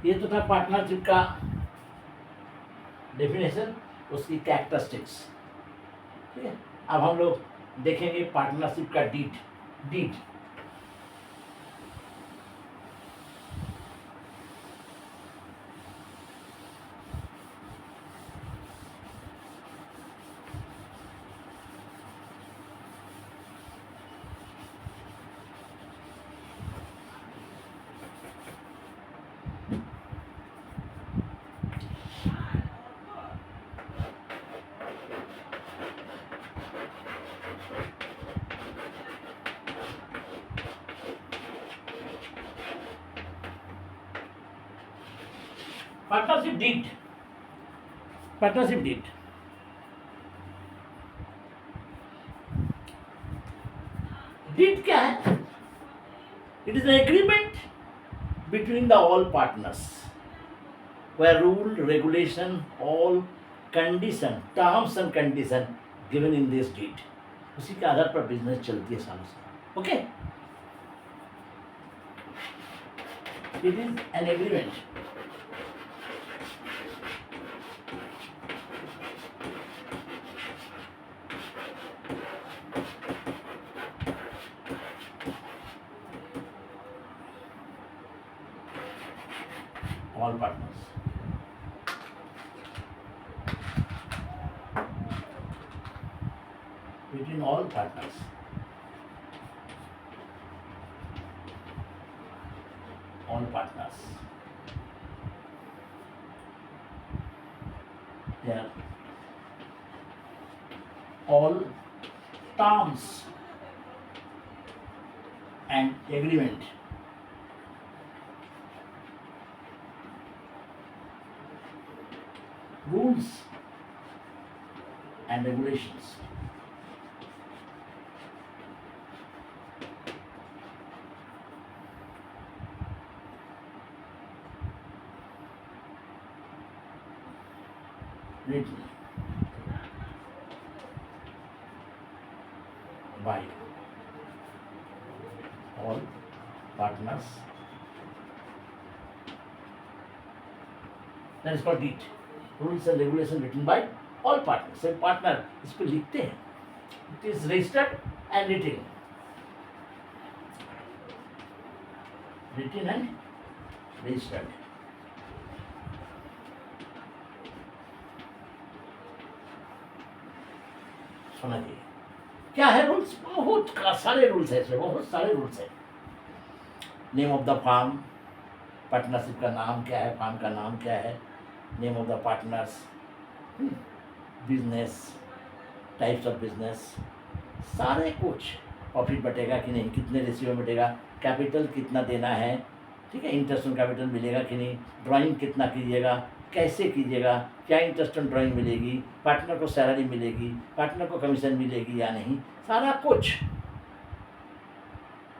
ये तो था पार्टनरशिप का डेफिनेशन, उसकी कैरेक्टरिस्टिक्स। ठीक है, अब हम लोग देखेंगे पार्टनरशिप का deed. Deed partnership deed. Partnership deed deed क्या है? It is an agreement between the all partners where rule, regulation, all condition, terms and condition given in this deed, उसी के आधार पर बिजनेस चलती है सालों से। Okay, it is an agreement all partners between all partners yeah, all terms and agreement rules and regulations written by all partners, that is called deed. Rules and regulations written by all partners. Sub partner इसको लिखते हैं। It is registered and written and registered। सुना चाहिए क्या है rules? बहुत सारे rules है इसमें, बहुत सारे रूल्स है। Name of the firm, partnership का नाम क्या है, फार्म का नाम क्या है, name of the partners, business, types of business, सारे कुछ, प्रॉफिट बटेगा कि नहीं, कितने रेशियो में बटेगा, कैपिटल कितना देना है, ठीक है, इंटरेस्ट ऑन कैपिटल मिलेगा कि नहीं, ड्राइंग कितना कीजिएगा, कैसे कीजिएगा, क्या इंटरेस्ट ऑन ड्राइंग मिलेगी, पार्टनर को सैलरी मिलेगी, पार्टनर को कमीशन मिलेगी या नहीं, सारा कुछ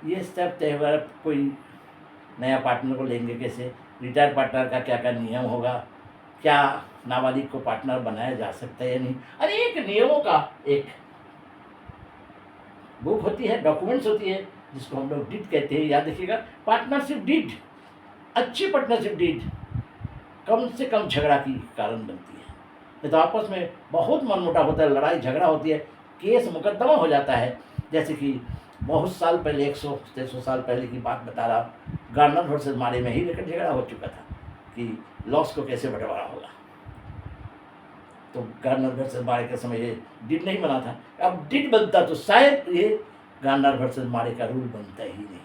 ये स्टेप तय हुआ। कोई नया पार्टनर को लेंगे कैसे, रिटायर्ड पार्टनर का क्या क्या नियम होगा, क्या नाबालिग को पार्टनर बनाया जा सकता है या नहीं, अनेक नियमों का एक बुक होती है, डॉक्यूमेंट्स होती है, जिसको हम लोग डीड कहते हैं। याद रखिएगा, पार्टनरशिप डीड, अच्छी पार्टनरशिप डीड कम से कम झगड़ा की कारण बनती है। नहीं तो आपस में बहुत मनमुटाव होता है, लड़ाई झगड़ा होती है, केस मुकदमा हो जाता है। जैसे कि बहुत साल पहले, 100-150 साल पहले की बात बता रहा हूँ, गार्नर वर्सेस मारे में ही लेकर झगड़ा हो चुका था कि लॉस को कैसे बंटवारा होगा। तो गार्नर वर्सेस मारे के समय ये डीड नहीं बना था। अब डीड बनता तो शायद ये गार्नर वर्सेस मारे का रूल बनता ही नहीं।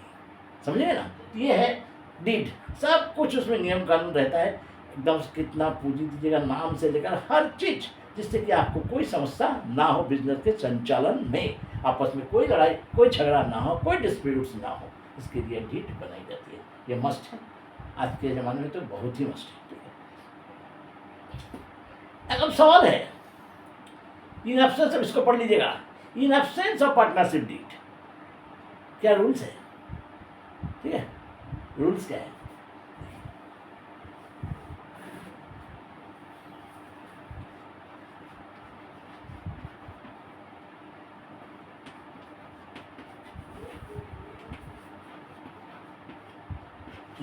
समझे ना, ये है डीड, सब कुछ उसमें नियम कानून रहता है, एकदम कितना पूंजी दीजिएगा, नाम से लेकर हर चीज, जिससे कि आपको कोई समस्या ना हो बिजनेस के संचालन में, आपस में कोई लड़ाई, कोई झगड़ा ना हो, कोई डिस्प्यूट्स ना हो, इसके लिए डीड बनाई जाती है। ये मस्ट है, आज के ज़माने में तो बहुत ही मस्ट है। ठीक है, अब सवाल है, इन एब्सेंस, अब इसको पढ़ लीजिएगा, in absence of partnership deed क्या रूल्स है? ठीक है, रूल्स क्या है?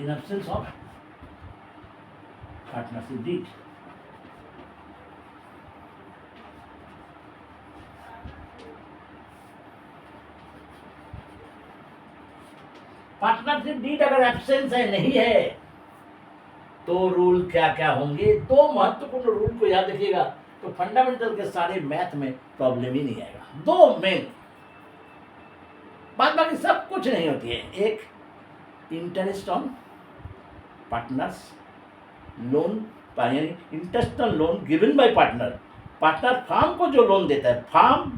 in absence of partnership deed. Partnership deed अगर एब्सेंस है, नहीं है, तो रूल क्या क्या होंगे? दो महत्वपूर्ण रूल को याद रखिएगा, तो फंडामेंटल के सारे मैथ में प्रॉब्लम ही नहीं आएगा। दो मेन, बाद बाकी सब कुछ नहीं होती है। एक, इंटरेस्ट ऑन पार्टनर्स लोन, यानी interest on loan given by partner. Partner firm को जो लोन देता है, फार्म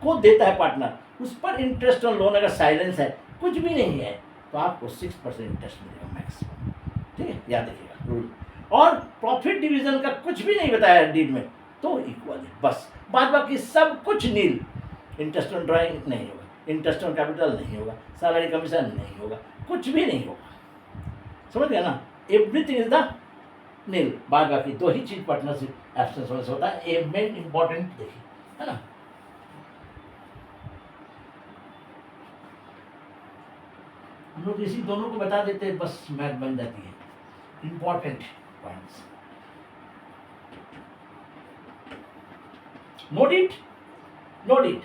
को देता है पार्टनर, उस पर इंटरेस्ट ऑन लोन अगर साइलेंस है, कुछ भी नहीं है, तो आपको 6% इंटरेस्ट मिलेगा मैक्सिमम। ठीक है, याद रखिएगा रूल। और प्रॉफिट डिवीजन का कुछ भी नहीं बताया डीड में, तो इक्वल है बस। बाद बाकी सब कुछ नील। इंटरेस्ट ऑन ड्राइंग नहीं होगा, इंटरेस्ट ऑन कैपिटल नहीं होगा, सैलरी कमीशन नहीं होगा, कुछ भी नहीं होगा। समझ गया ना? एवरीथिंग इज द नील। बाद बाकी दो ही चीज पार्टनरशिप एब्सेंस होने से होता है। ए मेन इंपॉर्टेंट देखिए, है ना? हम लोग इसी दोनों को बता देते हैं, बस मैथ बन जाती है। Important points, note it, note it,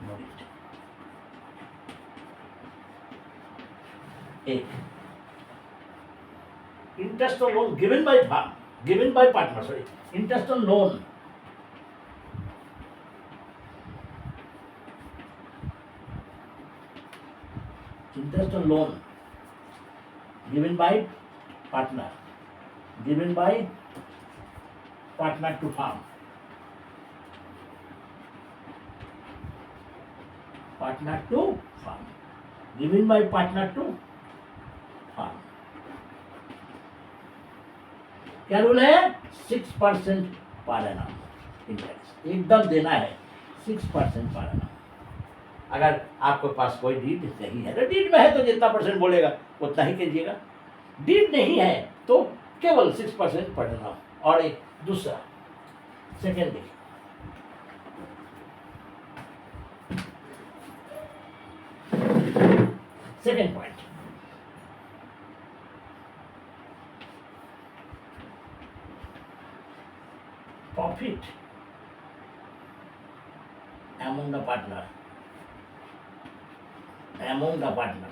note it. एक, interest on loan given by firm, given by partner, sorry, interest on loan interest on loan given by partner, given by partner to farm, partner to farm, given by partner to farm। क्या rule है? 6% per annum interest एकदम देना है, 6% per annum. अगर आपके पास कोई deed नहीं है, तो डीड में है तो जितना परसेंट बोलेगा उतना ही कीजिएगा। डीड नहीं है तो केवल 6% पढ़ना। और एक दूसरा, सेकेंड देखिए, second point, profit among the partner, among the partner,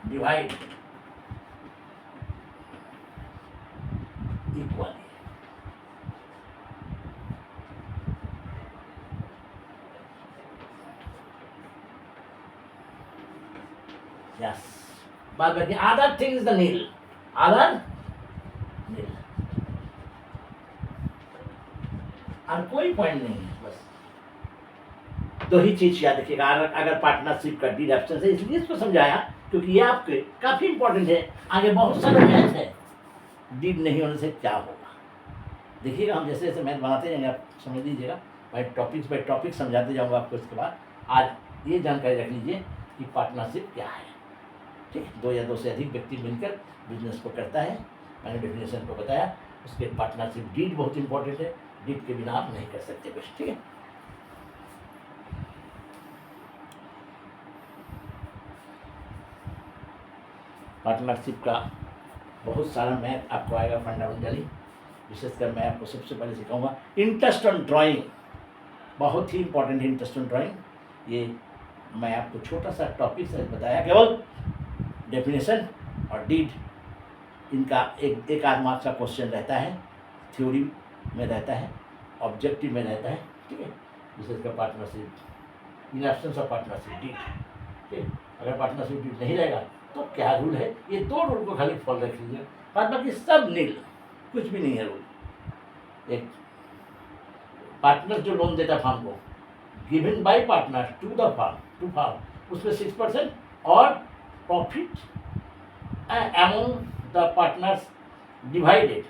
divide equally। Yes, but the other thing is the nil, other nil, और कोई पॉइंट नहीं है, बस दो ही चीज याद रखिएगा। अगर पार्टनरशिप का डीड एब्सेंस है, इसलिए इसको समझाया क्योंकि ये आपके काफी इंपॉर्टेंट है। आगे बहुत सारे मैथ है, डीड नहीं होने से क्या होगा देखिएगा। हम जैसे जैसे मैथ बनाते जाएंगे आप समझ लीजिएगा, बाई टॉपिक समझाते जाऊंगा आपको। इसके बाद आज ये जानकारी रख लीजिए कि पार्टनरशिप क्या है। ठीक, दो या दो से अधिक व्यक्ति मिलकर बिजनेस को करता है, मैंने डेफिनेशन को बताया। उसके पार्टनरशिप डीड बहुत इंपॉर्टेंट है, डीड के बिना आप नहीं कर सकते कुछ। ठीक है, पार्टनरशिप का बहुत सारा मैथ आपको आएगा फंडामेंटली। विशेषकर मैं आपको सबसे पहले सिखाऊंगा इंटरेस्ट ऑन ड्राइंग, बहुत ही इंपॉर्टेंट है इंटरेस्ट ऑन ड्राइंग। ये मैं आपको छोटा सा टॉपिक से बताया, केवल डेफिनेशन और डीड, इनका एक आध मार्क्स का क्वेश्चन रहता है, थ्योरी में रहता है, ऑब्जेक्टिव में रहता है। ठीक है, विशेषकर partnership, in absence of partnership deed. ठीक है, अगर पार्टनरशिप डीड नहीं रहेगा तो क्या रूल है? ये दो रूल को खाली फॉलो रख लीजिए, बाद बाकी सब नील, कुछ भी नहीं है रूल। एक, पार्टनर जो लोन देता है फार्म को, given by partner to the firm, to firm, उसमें 6% और profit among the partners divided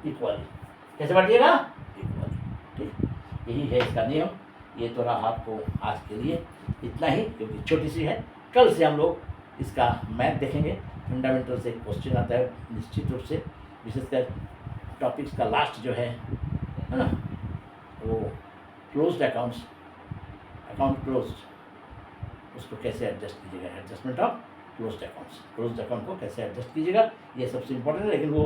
equally. कैसे बांटिएगा? इक्वली। ठीक, यही है इसका नियम। ये तो रहा आपको आज के लिए इतना ही, क्योंकि छोटी सी है। कल से हम लोग इसका मैथ देखेंगे। फंडामेंटल से क्वेश्चन आता है निश्चित रूप से, विशेषकर टॉपिक्स का लास्ट जो है ना, वो क्लोज्ड अकाउंट्स, अकाउंट क्लोज्ड, उसको कैसे एडजस्ट कीजिएगा, adjustment of closed accounts, closed account को कैसे एडजस्ट कीजिएगा, ये सबसे इम्पोर्टेंट है। लेकिन वो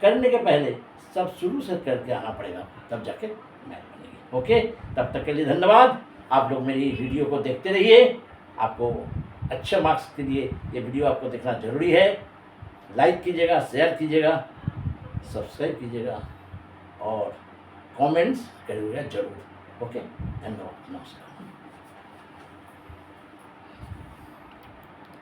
करने के पहले सब शुरू से करके आना पड़ेगा, तब जाके मैथ बनेगी। ओके, तब तक के लिए धन्यवाद। आप लोग मेरी वीडियो को देखते रहिए, आपको अच्छे मार्क्स के लिए ये वीडियो आपको देखना जरूरी है। लाइक कीजिएगा, शेयर कीजिएगा, सब्सक्राइब कीजिएगा और कमेंट्स करिएगा जरूर। ओके, धन्यवाद, नमस्कार।